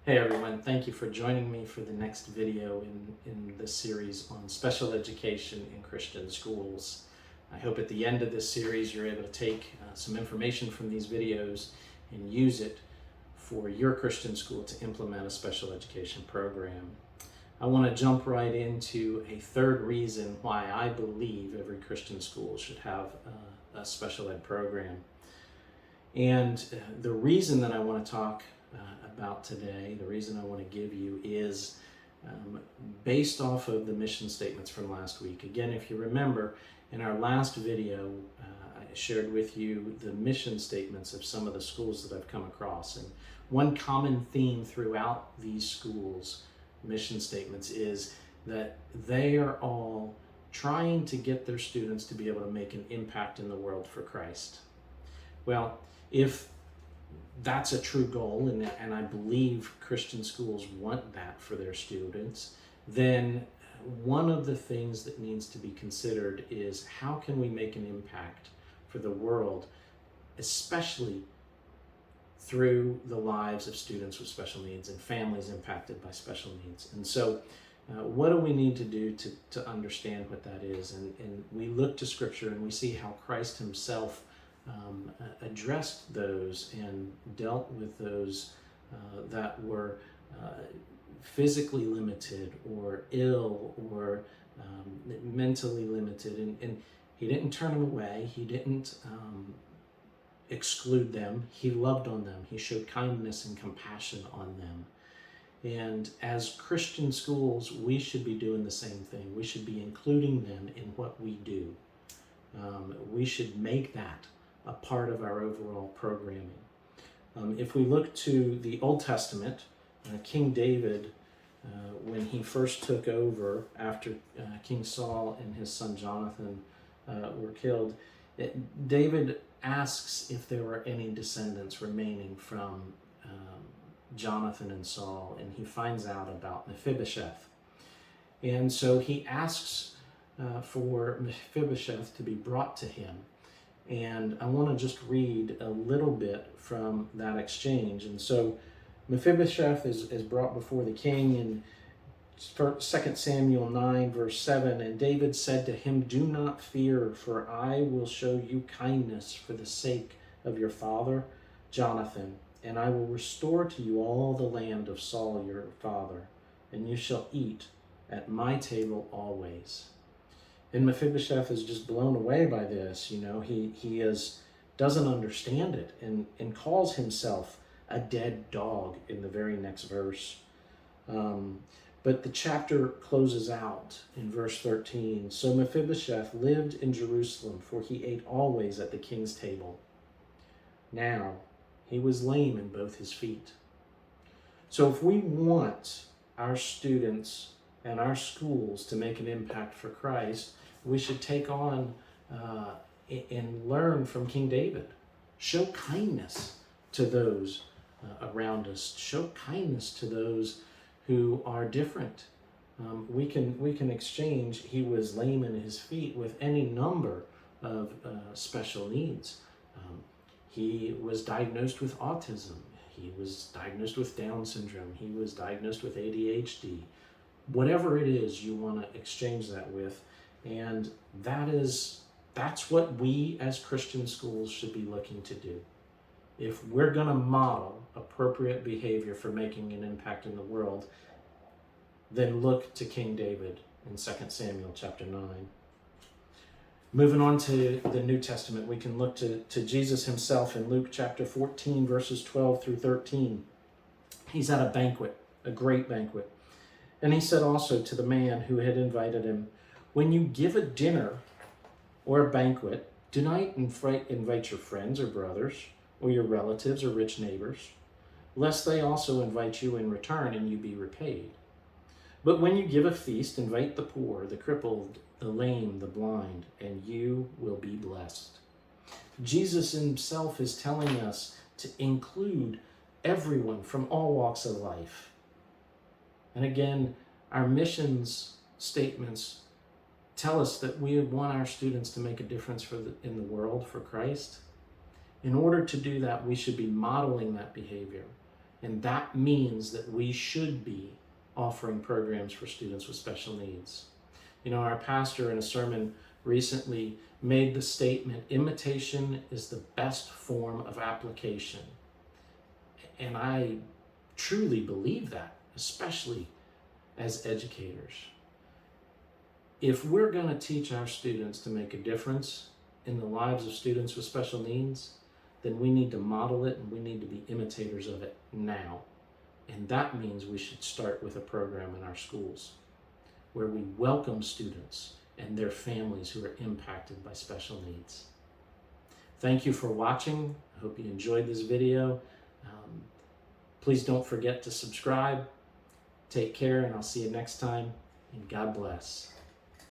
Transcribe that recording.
Hey everyone, thank you for joining me for the next video in this series on special education in Christian schools. I hope at the end of this series you're able to take some information from these videos and use it for your Christian school to implement a special education program. I want to jump right into a third reason why I believe every Christian school should have a special ed program. And the reason that I want to talk about today, the reason I want to give you is based off of the mission statements from last week. Again, if you remember, in our last video, I shared with you the mission statements of some of the schools that I've come across. And one common theme throughout these schools' mission statements is that they are all trying to get their students to be able to make an impact in the world for Christ. Well, if that's a true goal, and I believe Christian schools want that for their students, then one of the things that needs to be considered is how can we make an impact for the world, especially through the lives of students with special needs and families impacted by special needs. And so what do we need to do to understand what that is? And we look to Scripture and we see how Christ himself addressed those and dealt with those that were physically limited or ill or mentally limited. And he didn't turn them away. He didn't exclude them. He loved on them. He showed kindness and compassion on them. And as Christian schools, we should be doing the same thing. We should be including them in what we do. We should make that a part of our overall programming. If we look to the Old Testament, King David, when he first took over after King Saul and his son Jonathan were killed, David asks if there were any descendants remaining from Jonathan and Saul, and he finds out about Mephibosheth. And so he asks for Mephibosheth to be brought to him. And I want to just read a little bit from that exchange. And so Mephibosheth is brought before the king in 2 Samuel 9, verse 7. And David said to him, "Do not fear, for I will show you kindness for the sake of your father Jonathan. And I will restore to you all the land of Saul your father, and you shall eat at my table always." And Mephibosheth is just blown away by this. He doesn't understand it and calls himself a dead dog in the very next verse. But the chapter closes out in verse 13. So Mephibosheth lived in Jerusalem, for he ate always at the king's table. Now he was lame in both his feet. So if we want our students and our schools to make an impact for Christ, we should take on and learn from King David. Show kindness to those around us. Show kindness to those who are different. We can exchange, he was lame in his feet, with any number of special needs. He was diagnosed with autism. He was diagnosed with Down syndrome. He was diagnosed with ADHD. Whatever it is you want to exchange that with. And that's what we as Christian schools should be looking to do. If we're going to model appropriate behavior for making an impact in the world, then look to King David in 2 Samuel chapter 9. Moving on to the New Testament, we can look to Jesus himself in Luke chapter 14, verses 12 through 13. He's at a banquet, a great banquet. And he said also to the man who had invited him, "When you give a dinner or a banquet, do not invite your friends or brothers or your relatives or rich neighbors, lest they also invite you in return and you be repaid. But when you give a feast, invite the poor, the crippled, the lame, the blind, and you will be blessed." Jesus himself is telling us to include everyone from all walks of life. And again, our missions statements tell us that we want our students to make a difference in the world for Christ. In order to do that, we should be modeling that behavior. And that means that we should be offering programs for students with special needs. You know, our pastor in a sermon recently made the statement, imitation is the best form of application. And I truly believe that, especially as educators. If we're going to teach our students to make a difference in the lives of students with special needs, then we need to model it and we need to be imitators of it now. And that means we should start with a program in our schools where we welcome students and their families who are impacted by special needs. Thank you for watching. I hope you enjoyed this video. Please don't forget to subscribe. Take care, and I'll see you next time, and God bless.